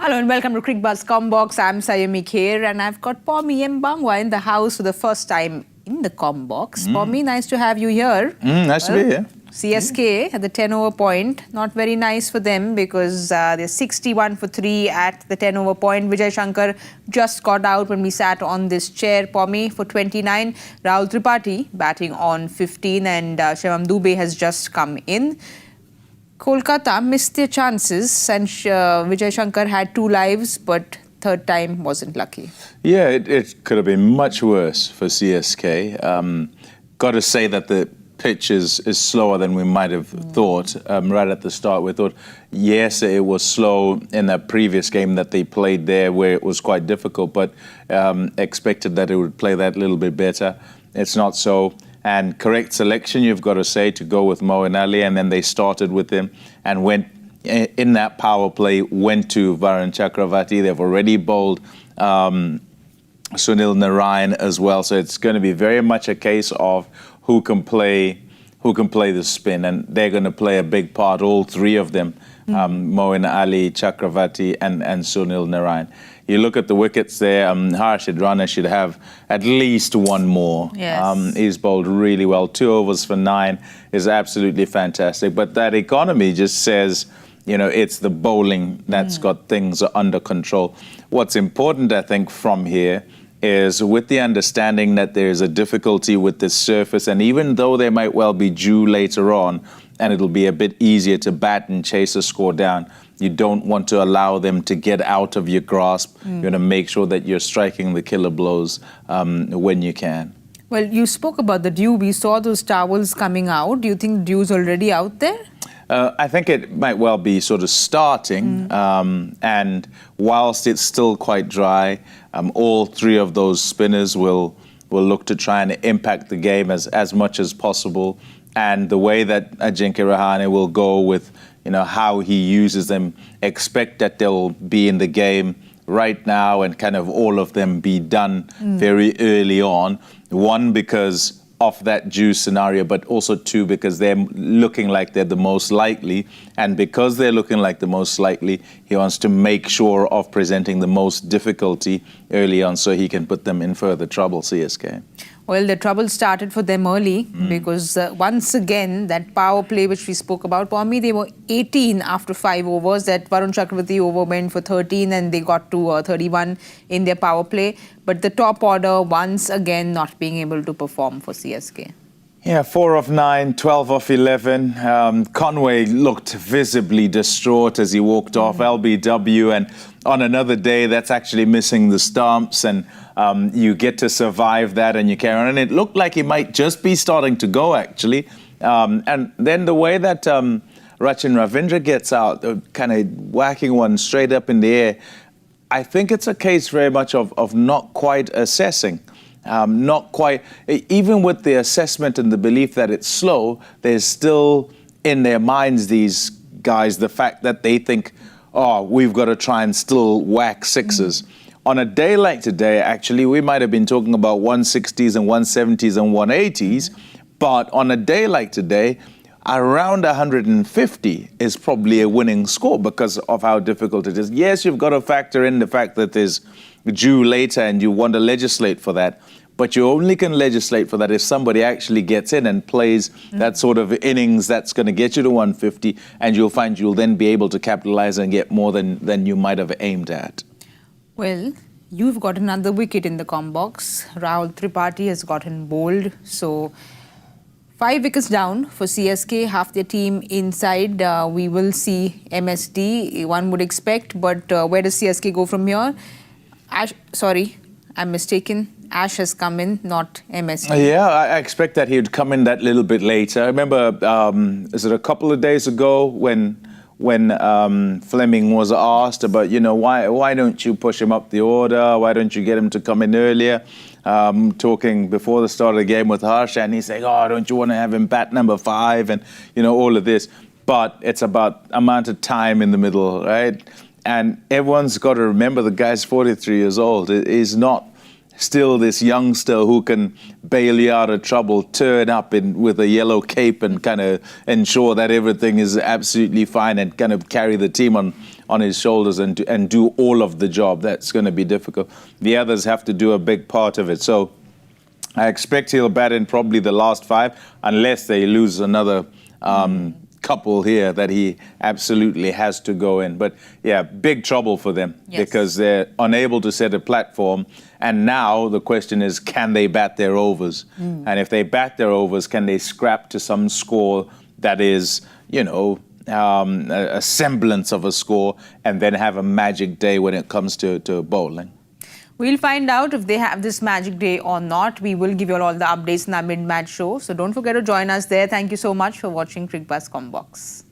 Hello and welcome to Cricket Buzz Combox. I'm Sayumi Kher and I've got Pommy Mbangwa in the house for the first time in the Combox. Pommy, nice to have you here. Nice to be here. CSK at the 10-over point. Not very nice for them because they're 61 for 3 at the 10-over point. Vijay Shankar just got out when we sat on this chair. Pommy for 29. Rahul Tripathi batting on 15 and Shivam Dube has just come in. Kolkata missed their chances and Vijay Shankar had 2 lives, but third time wasn't lucky. Yeah, it could have been much worse for CSK. Got to say that the pitch is slower than we might have thought. Right at the start, we thought, yes, it was slow in that previous game that they played there where it was quite difficult, but expected that it would play that little bit better. It's not so. And correct selection, you've got to say, to go with Moeen Ali, and then they started with him and went in that power play, went to Varun Chakravarti. They've already bowled Sunil Narayan as well, so it's going to be very much a case of who can play the spin, and they're going to play a big part, all three of them, Moeen Ali, Chakravarti and Sunil Narayan. You look at the wickets there, Harshad Rana should have at least one more. Yes. He's bowled really well. 2 overs for 9 is absolutely fantastic. But that economy just says, you know, it's the bowling that's got things under control. What's important, I think, from here is with the understanding that there's a difficulty with this surface, and even though they might well be due later on, and it'll be a bit easier to bat and chase a score down, you don't want to allow them to get out of your grasp. You want to make sure that you're striking the killer blows when you can. Well, you spoke about the dew. We saw those towels coming out. Do you think dew's already out there? I think it might well be sort of starting, and whilst it's still quite dry, all 3 of those spinners will look to try and impact the game as much as possible. And the way that Ajinkya Rahane will go with, you know, how he uses them, expect that they'll be in the game right now and kind of all of them be done very early on. 1, because of that due scenario, but also 2, because they're looking like they're the most likely. And because they're looking like the most likely, he wants to make sure of presenting the most difficulty early on so he can put them in further trouble, CSK. Well, the trouble started for them early because once again, that power play which we spoke about, for me, they were 18 after 5 overs. That Varun Chakravarti over went for 13 and they got to 31 in their power play. But the top order, once again, not being able to perform for CSK. Yeah, 4 of 9, 12 of 11. Conway looked visibly distraught as he walked off LBW, and on another day, that's actually missing the stumps, and you get to survive that and you carry on. And it looked like he might just be starting to go, actually. And then the way that Rachin Ravindra gets out, kind of whacking one straight up in the air, I think it's a case very much of not quite assessing. Not quite, even with the assessment and the belief that it's slow, there's still in their minds, these guys, the fact that they think, oh, we've got to try and still whack 6s. On a day like today, actually, we might have been talking about 160s and 170s and 180s, but on a day like today, around 150 is probably a winning score because of how difficult it is. Yes, you've got to factor in the fact that there's due later and you want to legislate for that, but you only can legislate for that if somebody actually gets in and plays that sort of innings that's going to get you to 150, and you'll find you'll then be able to capitalize and get more than you might have aimed at. Well, you've got another wicket in the Combox. Rahul Tripathi has gotten bowled, so 5 wickets down for CSK, half their team inside. We will see MSD, one would expect, but where does CSK go from here? Ash, sorry, I'm mistaken. Ash has come in, not MSD. Yeah, I expect that he'd come in that little bit later. I remember, is it a couple of days ago when Fleming was asked about, you know, why don't you push him up the order? Why don't you get him to come in earlier? Talking before the start of the game with Harsh, and he's saying, oh, don't you want to have him bat number 5? And, you know, all of this. But it's about amount of time in the middle, right? And everyone's got to remember the guy's 43 years old. He's not still this youngster who can bail you out of trouble, turn up with a yellow cape and kind of ensure that everything is absolutely fine and kind of carry the team on his shoulders and do all of the job. That's going to be difficult. The others have to do a big part of it. So I expect he'll bat in probably the last 5, unless they lose another couple here that he absolutely has to go in. But yeah, big trouble for them because they're unable to set a platform. And now the question is, can they bat their overs? And if they bat their overs, can they scrap to some score that is, you know, a semblance of a score, and then have a magic day when it comes to bowling? We'll find out if they have this magic day or not. We will give you all the updates in our mid-match show. So don't forget to join us there. Thank you so much for watching Cricket Buzz Combox.